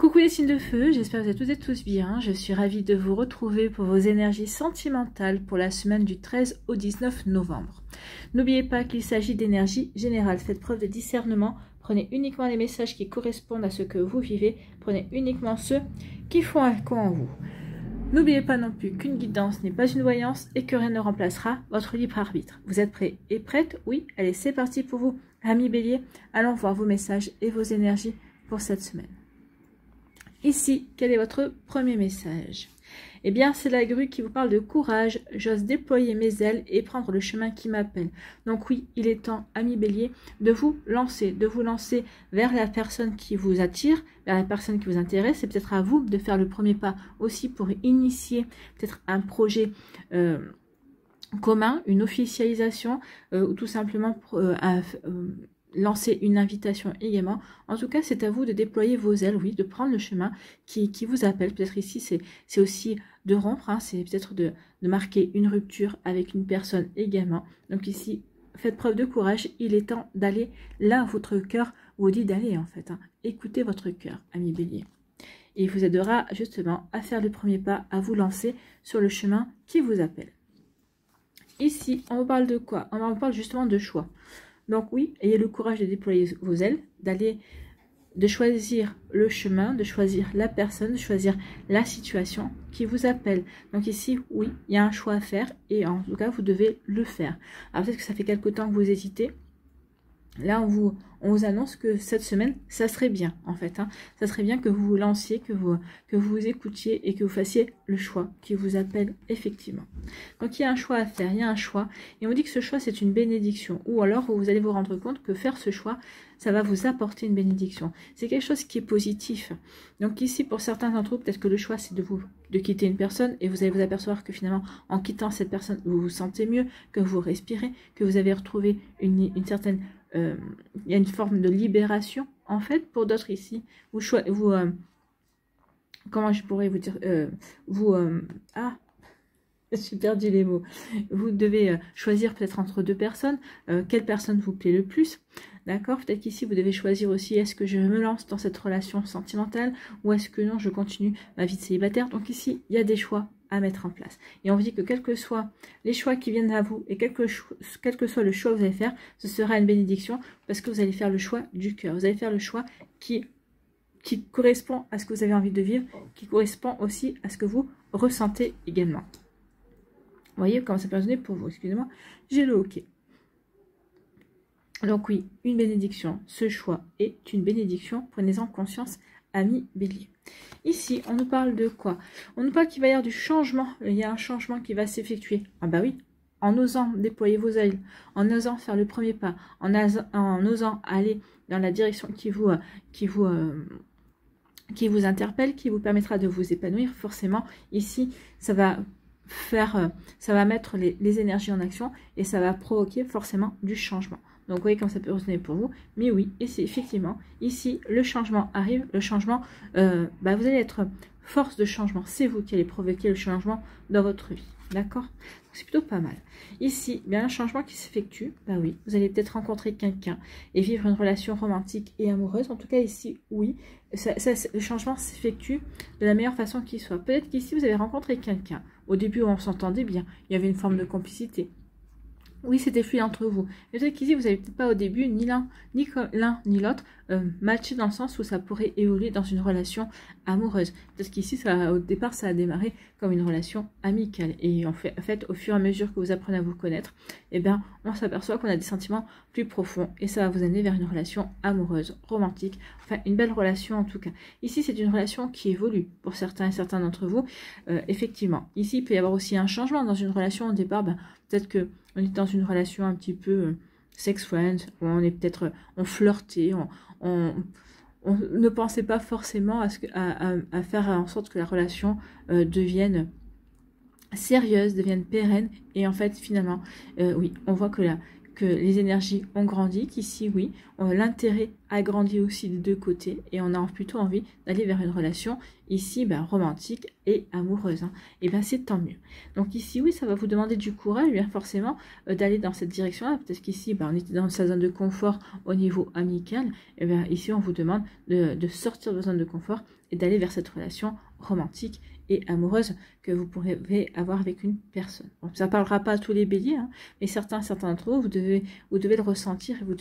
Coucou les signes de feu, j'espère que vous êtes toutes et tous bien. Je suis ravie de vous retrouver pour vos énergies sentimentales pour la semaine du 13 au 19 novembre. N'oubliez pas qu'il s'agit d'énergie générale. Faites preuve de discernement. Prenez uniquement les messages qui correspondent à ce que vous vivez. Prenez uniquement ceux qui font écho en vous. N'oubliez pas non plus qu'une guidance n'est pas une voyance et que rien ne remplacera votre libre arbitre. Vous êtes prêts et prêtes? Oui, allez, c'est parti pour vous. Amis Bélier, allons voir vos messages et vos énergies pour cette semaine. Ici, quel est votre premier message? Eh bien, c'est la grue qui vous parle de courage. J'ose déployer mes ailes et prendre le chemin qui m'appelle. Donc oui, il est temps, amis Bélier, de vous lancer vers la personne qui vous attire, vers la personne qui vous intéresse. C'est peut-être à vous de faire le premier pas aussi pour initier peut-être un projet commun, une officialisation ou tout simplement lancer une invitation également. En tout cas, c'est à vous de déployer vos ailes, oui, de prendre le chemin qui vous appelle. Peut-être ici, c'est aussi de rompre, hein, c'est peut-être de marquer une rupture avec une personne également. Donc ici, faites preuve de courage, il est temps d'aller là où votre cœur vous dit d'aller en fait. Hein. Écoutez votre cœur, ami Bélier. Et il vous aidera justement à faire le premier pas, à vous lancer sur le chemin qui vous appelle. Ici, on vous parle de quoi? On vous parle justement de choix. Donc oui, ayez le courage de déployer vos ailes, de choisir le chemin, de choisir la personne, de choisir la situation qui vous appelle. Donc ici, oui, il y a un choix à faire et en tout cas, vous devez le faire. Alors peut-être que ça fait quelque temps que vous hésitez. Là, on vous annonce que cette semaine, ça serait bien, en fait. Hein. Ça serait bien que vous vous lanciez, que vous écoutiez et que vous fassiez le choix qui vous appelle effectivement. Donc, il y a un choix à faire, il y a un choix. Et on dit que ce choix, c'est une bénédiction. Ou alors, vous allez vous rendre compte que faire ce choix, ça va vous apporter une bénédiction. C'est quelque chose qui est positif. Donc ici, pour certains d'entre vous, peut-être que le choix, c'est de quitter une personne et vous allez vous apercevoir que finalement, en quittant cette personne, vous vous sentez mieux, que vous respirez, que vous avez retrouvé une certaine... il y a une forme de libération. En fait, pour d'autres ici, comment je pourrais vous dire j'ai perdu les mots. Vous devez choisir peut-être entre deux personnes. Quelle personne vous plaît le plus? D'accord? Peut-être qu'ici, vous devez choisir aussi, est-ce que je me lance dans cette relation sentimentale ou est-ce que non, je continue ma vie de célibataire? Donc ici, il y a des choix à mettre en place. Et on vous dit que quels que soient les choix qui viennent à vous et quel que soit le choix que vous allez faire, ce sera une bénédiction parce que vous allez faire le choix du cœur. Vous allez faire le choix qui correspond à ce que vous avez envie de vivre, qui correspond aussi à ce que vous ressentez également. Vous voyez comment ça peut résonner pour vous. Excusez-moi, j'ai le hockey. Donc oui, une bénédiction. Ce choix est une bénédiction. Prenez-en conscience, amis Bélier. Ici, on nous parle de quoi? On nous parle qu'il va y avoir du changement. Il y a un changement qui va s'effectuer. Ah bah oui, en osant déployer vos ailes, en osant faire le premier pas, en osant aller dans la direction qui vous interpelle, qui vous permettra de vous épanouir. Forcément, ici, ça va mettre les énergies en action et ça va provoquer forcément du changement. Donc vous voyez comment ça peut résonner pour vous. Mais oui, et c'est effectivement, ici, le changement arrive. Le changement, vous allez être force de changement. C'est vous qui allez provoquer le changement dans votre vie. D'accord? C'est plutôt pas mal. Ici, bien un changement qui s'effectue. Bah oui, vous allez peut-être rencontrer quelqu'un et vivre une relation romantique et amoureuse. En tout cas, ici, oui, le changement s'effectue de la meilleure façon qui soit. Peut-être qu'ici, vous avez rencontré quelqu'un. Au début, on s'entendait bien. Il y avait une forme de complicité. Oui, c'était fluide entre vous. Mais peut-être qu'ici, vous n'avez peut-être pas au début, ni l'un ni l'autre, matché dans le sens où ça pourrait évoluer dans une relation amoureuse. Peut-être qu'ici, au départ, ça a démarré comme une relation amicale. Et en fait, au fur et à mesure que vous apprenez à vous connaître, eh bien, on s'aperçoit qu'on a des sentiments plus profonds. Et ça va vous amener vers une relation amoureuse, romantique. Enfin, une belle relation en tout cas. Ici, c'est une relation qui évolue pour certains et certains d'entre vous. Effectivement, ici, il peut y avoir aussi un changement dans une relation au départ. Peut-être que on est dans une relation un petit peu sex friend, où on flirtait, on ne pensait pas forcément à faire en sorte que la relation devienne sérieuse, devienne pérenne. Et en fait, finalement, oui, on voit que les énergies ont grandi, qu'ici, oui, l'intérêt a grandi aussi des deux côtés et on a plutôt envie d'aller vers une relation ici, ben, romantique et amoureuse. Hein. Et bien, c'est tant mieux. Donc ici, oui, ça va vous demander du courage, bien forcément, d'aller dans cette direction-là. Peut-être qu'ici, ben, on était dans sa zone de confort au niveau amical. Et bien, ici, on vous demande de sortir de votre zone de confort et d'aller vers cette relation romantique et amoureuse que vous pourrez avoir avec une personne. Bon, ça ne parlera pas à tous les béliers, hein, mais certains d'entre vous, vous devez le ressentir et vous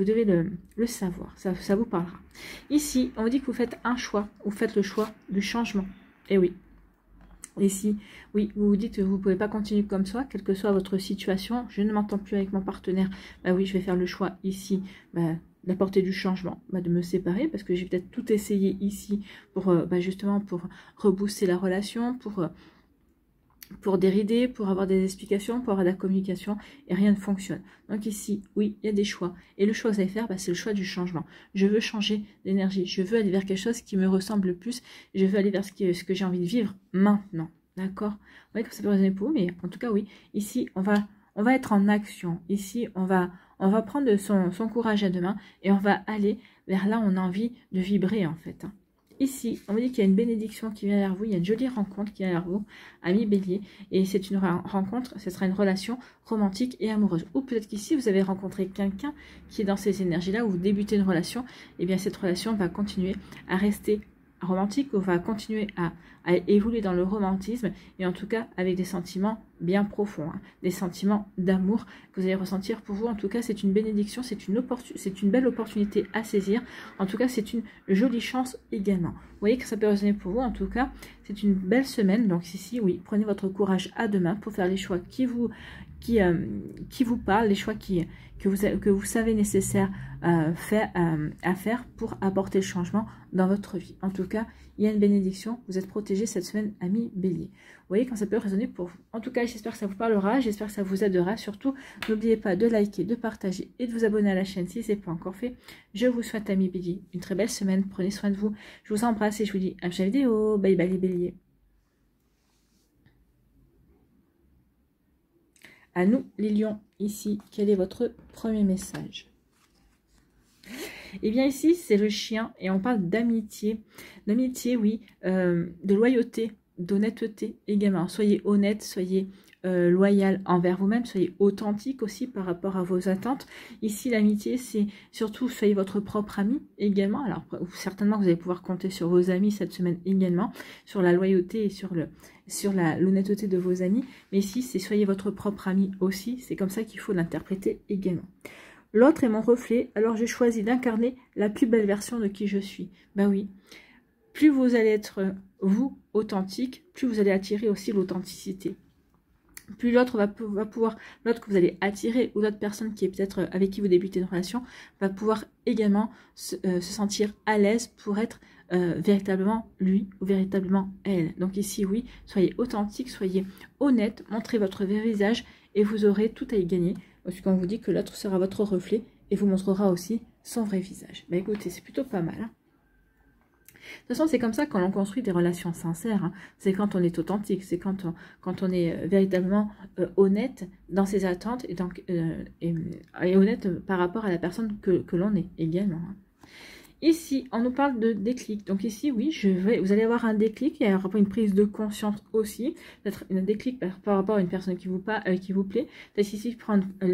devez le savoir. Ça vous parlera. Ici, on dit que vous faites un choix. Vous faites le choix du changement. Et oui. Ici, oui, vous vous dites que vous ne pouvez pas continuer comme ça, quelle que soit votre situation. Je ne m'entends plus avec mon partenaire. Bah oui, je vais faire le choix ici d'apporter du changement, de me séparer, parce que j'ai peut-être tout essayé ici pour justement pour rebooster la relation, pour dérider, pour avoir des explications, pour avoir de la communication, et rien ne fonctionne. Donc ici, oui, il y a des choix. Et le choix que vous allez faire, c'est le choix du changement. Je veux changer d'énergie, je veux aller vers quelque chose qui me ressemble le plus, je veux aller vers ce que j'ai envie de vivre maintenant. D'accord? Vous voyez que ça peut résonner pour vous, mais en tout cas, oui. Ici, on va être en action. Ici, on va prendre son courage à deux mains et on va aller vers là où on a envie de vibrer, en fait. Ici, on me dit qu'il y a une bénédiction qui vient vers vous, il y a une jolie rencontre qui vient vers vous, ami bélier, et c'est une rencontre, ce sera une relation romantique et amoureuse. Ou peut-être qu'ici, vous avez rencontré quelqu'un qui est dans ces énergies-là, où vous débutez une relation, et bien cette relation va continuer à rester romantique, ou va continuer à évoluer dans le romantisme, et en tout cas avec des sentiments bien profonds, hein, des sentiments d'amour que vous allez ressentir pour vous. En tout cas, c'est une bénédiction, c'est une belle opportunité à saisir. En tout cas, c'est une jolie chance également. Vous voyez que ça peut résonner pour vous. En tout cas, c'est une belle semaine. Donc ici, oui, prenez votre courage à deux mains pour faire les choix qui vous parlent, les choix que vous savez nécessaires à faire pour apporter le changement dans votre vie. En tout cas, il y a une bénédiction. Vous êtes protégé cette semaine, ami bélier. Vous voyez quand ça peut résonner pour vous. En tout cas, j'espère que ça vous parlera, j'espère que ça vous aidera. Surtout, n'oubliez pas de liker, de partager et de vous abonner à la chaîne si ce n'est pas encore fait. Je vous souhaite, amis béliers, une très belle semaine. Prenez soin de vous. Je vous embrasse et je vous dis à la prochaine vidéo. Bye bye les béliers. À nous, les lions, ici, quel est votre premier message? Eh bien ici, c'est le chien et on parle d'amitié. D'amitié, oui, de loyauté, d'honnêteté également. Soyez honnête, soyez loyal envers vous-même, soyez authentique aussi par rapport à vos attentes. Ici, l'amitié, c'est surtout soyez votre propre ami également. Alors, certainement, vous allez pouvoir compter sur vos amis cette semaine également, sur la loyauté et sur l'honnêteté de vos amis. Mais ici, c'est soyez votre propre ami aussi. C'est comme ça qu'il faut l'interpréter également. L'autre est mon reflet, alors j'ai choisi d'incarner la plus belle version de qui je suis. Ben oui, plus vous allez être vous, authentique, plus vous allez attirer aussi l'authenticité. Plus l'autre va pouvoir, l'autre que vous allez attirer, ou l'autre personne qui est peut-être avec qui vous débutez une relation, va pouvoir également se sentir à l'aise pour être véritablement lui ou véritablement elle. Donc ici, oui, soyez authentique, soyez honnête, montrez votre vrai visage et vous aurez tout à y gagner. Parce qu'on vous dit que l'autre sera votre reflet et vous montrera aussi son vrai visage. Ben écoutez, c'est plutôt pas mal. Hein. De toute façon, c'est comme ça quand on construit des relations sincères. Hein. C'est quand on est authentique, c'est quand on est véritablement honnête dans ses attentes et honnête par rapport à la personne que l'on est également. Hein. Ici, on nous parle de déclic. Donc ici, oui, vous allez avoir un déclic. Il y aura une prise de conscience aussi. Peut-être un déclic par rapport à une personne qui vous plaît. Peut-être ici,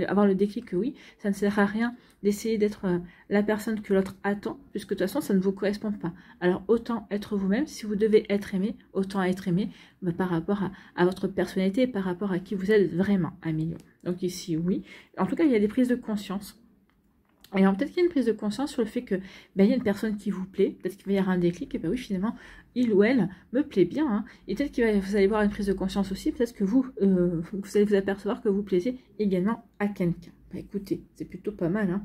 avoir le déclic que oui, ça ne sert à rien d'essayer d'être la personne que l'autre attend, puisque de toute façon, ça ne vous correspond pas. Alors, autant être vous-même. Si vous devez être aimé, autant être aimé par rapport à votre personnalité et par rapport à qui vous êtes vraiment, ami lion. Donc ici, oui. En tout cas, il y a des prises de conscience. Et alors peut-être qu'il y a une prise de conscience sur le fait que il y a une personne qui vous plaît, peut-être qu'il va y avoir un déclic, et bien oui finalement, il ou elle me plaît bien, hein. Et peut-être que vous allez voir une prise de conscience aussi, peut-être que vous allez vous apercevoir que vous plaisez également à quelqu'un. Ben, écoutez, c'est plutôt pas mal, hein.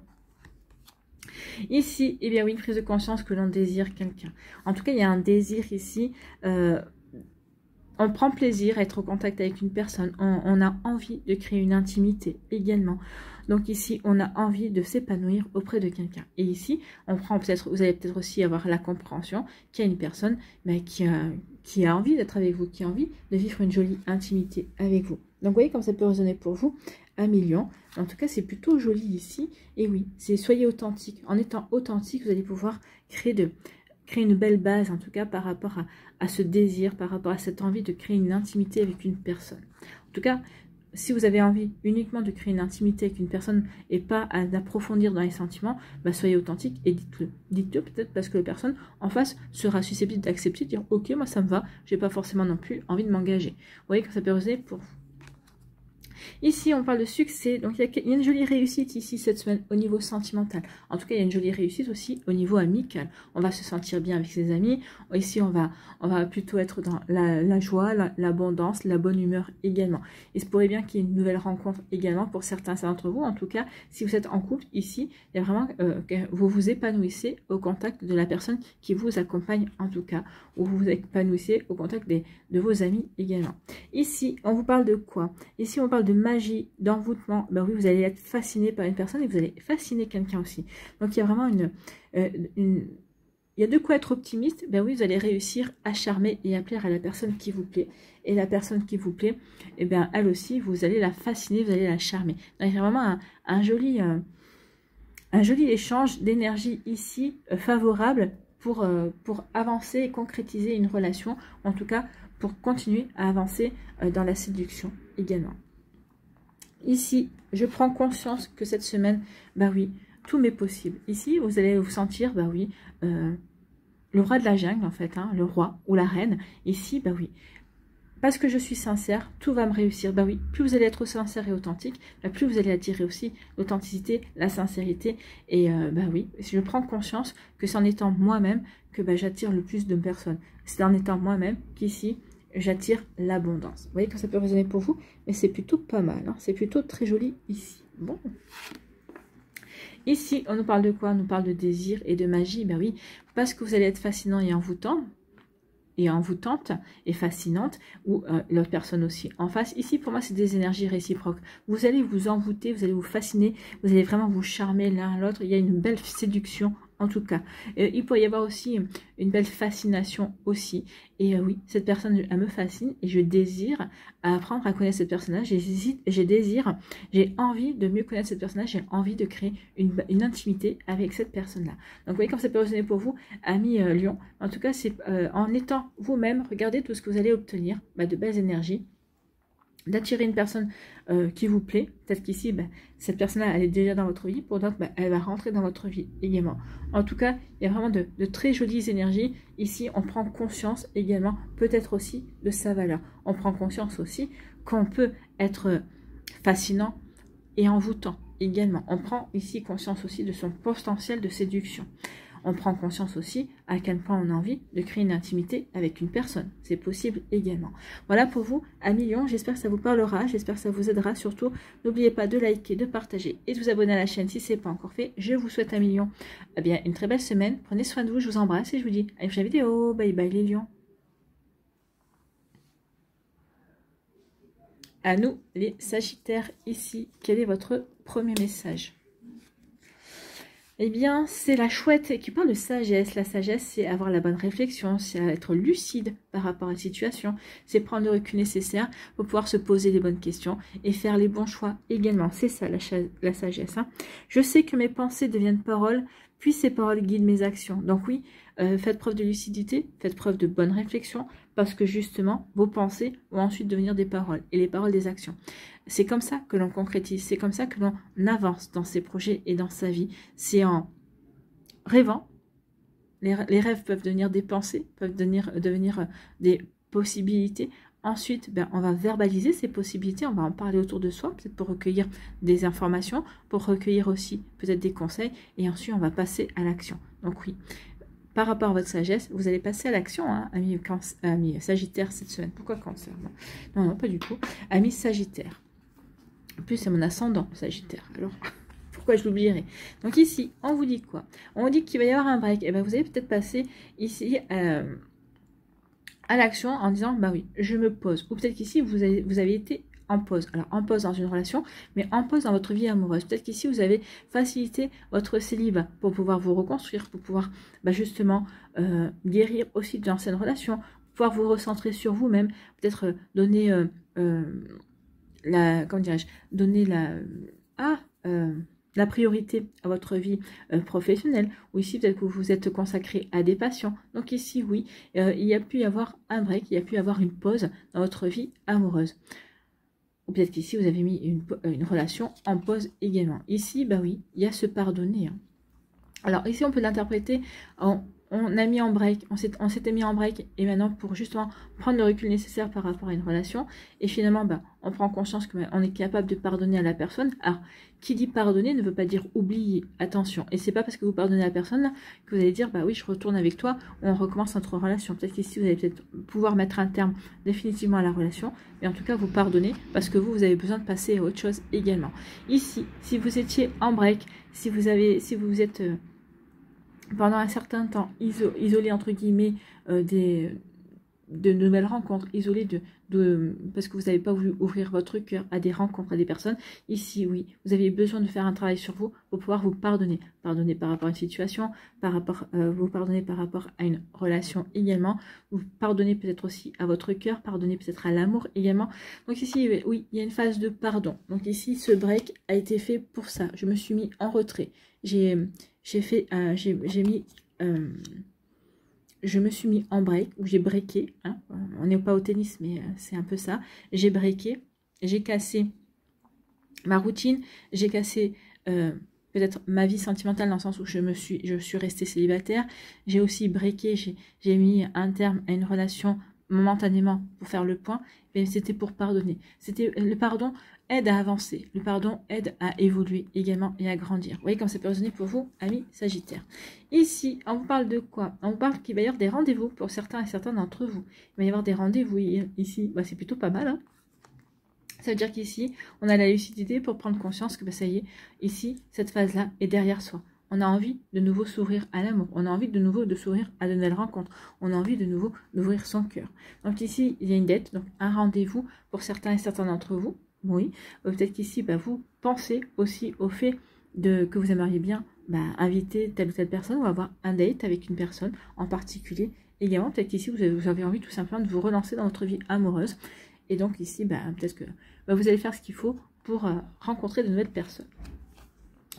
Ici, eh bien oui, une prise de conscience que l'on désire quelqu'un. En tout cas, il y a un désir ici, on prend plaisir à être en contact avec une personne, on a envie de créer une intimité également. Donc ici, on a envie de s'épanouir auprès de quelqu'un. Et ici, vous allez peut-être aussi avoir la compréhension qu'il y a une personne qui a envie d'être avec vous, qui a envie de vivre une jolie intimité avec vous. Donc vous voyez comme ça peut résonner pour vous, ami lion. En tout cas, c'est plutôt joli ici. Et oui, c'est soyez authentique. En étant authentique, vous allez pouvoir créer créer une belle base, en tout cas, par rapport à ce désir, par rapport à cette envie de créer une intimité avec une personne. En tout cas, si vous avez envie uniquement de créer une intimité avec une personne et pas d'approfondir dans les sentiments, bah soyez authentique et dites-le. Dites-le peut-être parce que la personne en face sera susceptible d'accepter, de dire ok, moi ça me va, j'ai pas forcément non plus envie de m'engager. Vous voyez que ça peut résonner pour vous. Ici, on parle de succès, donc il y a une jolie réussite ici cette semaine au niveau sentimental. En tout cas, il y a une jolie réussite aussi au niveau amical. On va se sentir bien avec ses amis. Ici, on va plutôt être dans la joie, l'abondance, la bonne humeur également. Il se pourrait bien qu'il y ait une nouvelle rencontre également pour certains d'entre vous. En tout cas, si vous êtes en couple, ici, il y a vraiment que vous vous épanouissez au contact de la personne qui vous accompagne en tout cas, ou vous vous épanouissez au contact de vos amis également. Ici, on vous parle de quoi? Ici, on parle de magie, d'envoûtement. Ben oui, vous allez être fasciné par une personne et vous allez fasciner quelqu'un aussi. Donc, il y a vraiment il y a de quoi être optimiste. Ben oui, vous allez réussir à charmer et à plaire à la personne qui vous plaît. Et la personne qui vous plaît, et bien elle aussi, vous allez la fasciner, vous allez la charmer. Donc, il y a vraiment un joli échange d'énergie ici, favorable pour avancer et concrétiser une relation. En tout cas, pour continuer à avancer dans la séduction également. Ici, je prends conscience que cette semaine, bah oui, tout m'est possible. Ici, vous allez vous sentir, bah oui, le roi de la jungle en fait, hein, le roi ou la reine. Ici, bah oui, parce que je suis sincère, tout va me réussir. Bah oui, plus vous allez être sincère et authentique, bah plus vous allez attirer aussi l'authenticité, la sincérité. Et bah oui, je prends conscience que c'est en étant moi-même que bah, j'attire le plus de personnes. C'est en étant moi-même qu'ici, j'attire l'abondance. Vous voyez que ça peut résonner pour vous, mais c'est plutôt pas mal. Hein, c'est plutôt très joli ici. Bon. Ici, on nous parle de quoi? On nous parle de désir et de magie. Ben oui, parce que vous allez être fascinant et envoûtant. Et envoûtante et fascinante, ou l'autre personne aussi en face. Ici, pour moi, c'est des énergies réciproques. Vous allez vous envoûter, vous allez vous fasciner, vous allez vraiment vous charmer l'un l'autre. Il y a une belle séduction, en tout cas. Il pourrait y avoir aussi une belle fascination aussi. Et oui, cette personne, elle me fascine et je désire apprendre à connaître cette personne-là. J'ai envie de mieux connaître cette personne-là. J'ai envie de créer une intimité avec cette personne-là. Donc, vous voyez comme ça peut résonner pour vous, amis Lion. En tout cas, c'est en étant vous-même, regardez tout ce que vous allez obtenir, de belles énergies, d'attirer une personne qui vous plaît. Peut-être qu'ici, cette personne-là, elle est déjà dans votre vie. Pour d'autres, elle va rentrer dans votre vie également. En tout cas, il y a vraiment de très jolies énergies. Ici, on prend conscience également, peut-être aussi, de sa valeur. On prend conscience aussi qu'on peut être fascinant et envoûtant également. On prend ici conscience aussi de son potentiel de séduction. On prend conscience aussi à quel point on a envie de créer une intimité avec une personne. C'est possible également. Voilà pour vous, amis Lion. J'espère que ça vous parlera. J'espère que ça vous aidera. Surtout, n'oubliez pas de liker, de partager et de vous abonner à la chaîne si ce n'est pas encore fait. Je vous souhaite, amis Lion, une très belle semaine. Prenez soin de vous. Je vous embrasse et je vous dis à une prochaine vidéo. Bye bye les lions. À nous, les Sagittaires, ici. Quel est votre premier message ? Eh bien, c'est la chouette qui parle de sagesse. La sagesse, c'est avoir la bonne réflexion, c'est être lucide par rapport à la situation, c'est prendre le recul nécessaire pour pouvoir se poser les bonnes questions et faire les bons choix également. C'est ça la sagesse. Hein. Je sais que mes pensées deviennent paroles, puis ces paroles guident mes actions. Donc oui, faites preuve de lucidité, faites preuve de bonne réflexion, parce que justement, vos pensées vont ensuite devenir des paroles, et les paroles des actions. C'est comme ça que l'on concrétise, c'est comme ça que l'on avance dans ses projets et dans sa vie. C'est en rêvant. Les rêves peuvent devenir des pensées, peuvent devenir des possibilités. Ensuite, on va verbaliser ces possibilités, on va en parler autour de soi, peut-être pour recueillir des informations, pour recueillir aussi peut-être des conseils, et ensuite on va passer à l'action. Donc oui, par rapport à votre sagesse, vous allez passer à l'action, hein, amis Sagittaire cette semaine. Pourquoi Cancer? Non, pas du tout. Amis Sagittaire. En plus, c'est mon ascendant Sagittaire. Alors, pourquoi je l'oublierai? Donc ici, on vous dit quoi? On vous dit qu'il va y avoir un break. Et vous allez peut-être passer ici à l'action en disant, oui, je me pose. Ou peut-être qu'ici, vous avez été en pause. Alors, en pause dans une relation, mais en pause dans votre vie amoureuse. Peut-être qu'ici, vous avez facilité votre célibat pour pouvoir vous reconstruire, pour pouvoir justement guérir aussi d'anciennes relations, pouvoir vous recentrer sur vous-même, peut-être donner comment dirais-je, donner la priorité à votre vie professionnelle, ou ici peut-être que vous vous êtes consacré à des patients. Donc ici, oui, il y a pu y avoir un break, il y a pu y avoir une pause dans votre vie amoureuse. Ou peut-être qu'ici, vous avez mis une relation en pause également. Ici, bah oui, il y a se pardonner. Hein. Alors ici, on peut l'interpréter en... On a mis en break, on s'était mis en break, et maintenant pour justement prendre le recul nécessaire par rapport à une relation, et finalement bah, on prend conscience qu'on est capable de pardonner à la personne. Alors, qui dit pardonner ne veut pas dire oublier, attention, et c'est pas parce que vous pardonnez à la personne là, que vous allez dire bah oui je retourne avec toi, ou on recommence notre relation. Peut-être qu'ici vous allez peut-être pouvoir mettre un terme définitivement à la relation, mais en tout cas vous pardonnez parce que vous avez besoin de passer à autre chose également. Ici, si vous étiez en break, si vous êtes pendant un certain temps isolé entre guillemets de nouvelles rencontres, isolé parce que vous n'avez pas voulu ouvrir votre cœur à des rencontres, à des personnes, ici oui, vous avez besoin de faire un travail sur vous pour pouvoir vous pardonner. Pardonner par rapport à une situation, vous pardonner par rapport à une relation également, vous pardonnez peut-être aussi à votre cœur, pardonner peut-être à l'amour également. Donc ici, oui, il y a une phase de pardon. Donc ici, ce break a été fait pour ça. Je me suis mis en retrait. Je me suis mis en break, ou j'ai breaké, hein. On n'est pas au tennis, mais c'est un peu ça. J'ai breaké, j'ai cassé ma routine, j'ai cassé peut-être ma vie sentimentale dans le sens où je suis restée célibataire. J'ai aussi breaké, j'ai mis un terme à une relation momentanément pour faire le point, mais c'était pour pardonner. Le pardon aide à avancer, le pardon aide à évoluer également et à grandir. Vous voyez comme ça peut résonner pour vous, amis Sagittaires. Ici, on vous parle de quoi? On vous parle qu'il va y avoir des rendez-vous pour certains et certains d'entre vous. Il va y avoir des rendez-vous ici, bah, c'est plutôt pas mal. Hein. Ça veut dire qu'ici, on a la lucidité pour prendre conscience que bah, ça y est, ici, cette phase-là est derrière soi. On a envie de nouveau s'ouvrir à l'amour. On a envie de nouveau de s'ouvrir à de nouvelles rencontres. On a envie de nouveau d'ouvrir son cœur. Donc ici, il y a une date, donc un rendez-vous pour certains et certains d'entre vous. Oui, peut-être qu'ici, bah, vous pensez aussi au fait que vous aimeriez bien inviter telle ou telle personne ou avoir un date avec une personne en particulier. Également, peut-être qu'ici, vous avez envie tout simplement de vous relancer dans votre vie amoureuse. Et donc ici, peut-être que vous allez faire ce qu'il faut pour rencontrer de nouvelles personnes.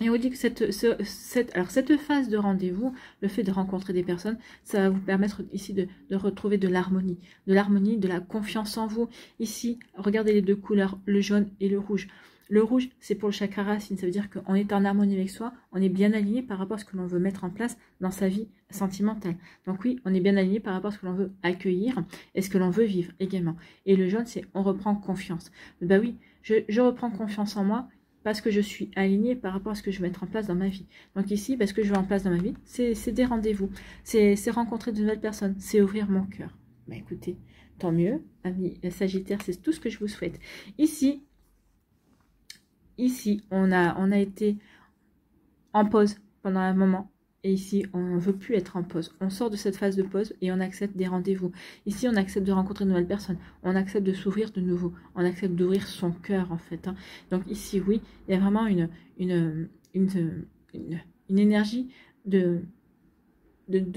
Et on dit que cette phase de rendez-vous, le fait de rencontrer des personnes, ça va vous permettre ici de retrouver de l'harmonie, de la confiance en vous. Ici, regardez les deux couleurs, le jaune et le rouge. Le rouge, c'est pour le chakra racine, ça veut dire qu'on est en harmonie avec soi, on est bien aligné par rapport à ce que l'on veut mettre en place dans sa vie sentimentale. Donc oui, on est bien aligné par rapport à ce que l'on veut accueillir et ce que l'on veut vivre également. Et le jaune, c'est on reprend confiance. Bah oui, je reprends confiance en moi, parce que je suis alignée par rapport à ce que je vais mettre en place dans ma vie. Donc ici, ce que je veux en place dans ma vie, c'est des rendez-vous, c'est rencontrer de nouvelles personnes, c'est ouvrir mon cœur. Bah écoutez, tant mieux, amis Sagittaires, c'est tout ce que je vous souhaite. Ici, on a été en pause pendant un moment. Et ici, on ne veut plus être en pause. On sort de cette phase de pause et on accepte des rendez-vous. Ici, on accepte de rencontrer de nouvelles personnes. On accepte de s'ouvrir de nouveau. On accepte d'ouvrir son cœur, en fait. Hein. Donc ici, oui, il y a vraiment une énergie de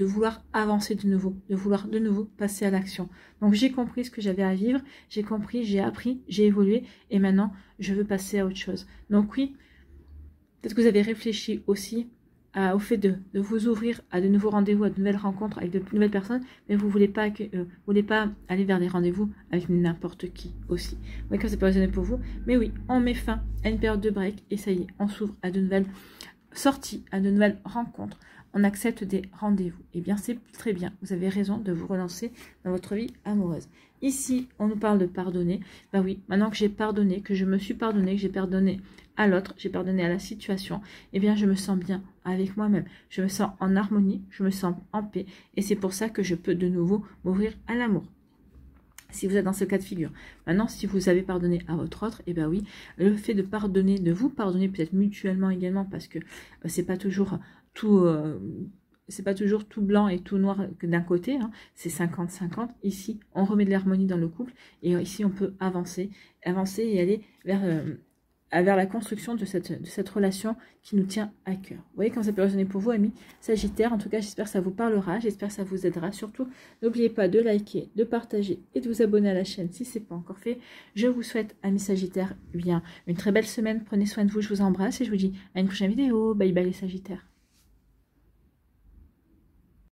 vouloir avancer de nouveau, de vouloir de nouveau passer à l'action. Donc j'ai compris ce que j'avais à vivre, j'ai compris, j'ai appris, j'ai évolué, et maintenant, je veux passer à autre chose. Donc oui, peut-être que vous avez réfléchi aussi au fait de vous ouvrir à de nouveaux rendez-vous, à de nouvelles rencontres avec de nouvelles personnes, mais vous ne voulez pas aller vers des rendez-vous avec n'importe qui aussi. Vous voyez que ça peut résonner pour vous, mais oui, on met fin à une période de break, et ça y est, on s'ouvre à de nouvelles sorties, à de nouvelles rencontres, on accepte des rendez-vous. Eh bien, c'est très bien, vous avez raison de vous relancer dans votre vie amoureuse. Ici, on nous parle de pardonner. Bah oui, maintenant que j'ai pardonné, que je me suis pardonné, que j'ai pardonné à l'autre, j'ai pardonné à la situation, eh bien, je me sens bien avec moi-même. Je me sens en harmonie, je me sens en paix. Et c'est pour ça que je peux de nouveau m'ouvrir à l'amour. Si vous êtes dans ce cas de figure. Maintenant, si vous avez pardonné à votre autre, eh bien oui, le fait de pardonner, de vous pardonner peut-être mutuellement également, parce que c'est pas toujours tout... c'est pas toujours tout blanc et tout noir que d'un côté, hein. C'est 50-50. Ici, on remet de l'harmonie dans le couple et ici, on peut avancer et aller vers vers la construction de cette relation qui nous tient à cœur. Vous voyez comment ça peut résonner pour vous, amis Sagittaire. En tout cas, j'espère que ça vous parlera, j'espère que ça vous aidera. Surtout, n'oubliez pas de liker, de partager et de vous abonner à la chaîne si ce n'est pas encore fait. Je vous souhaite, amis Sagittaires, bien une très belle semaine. Prenez soin de vous, je vous embrasse et je vous dis à une prochaine vidéo. Bye bye les Sagittaires.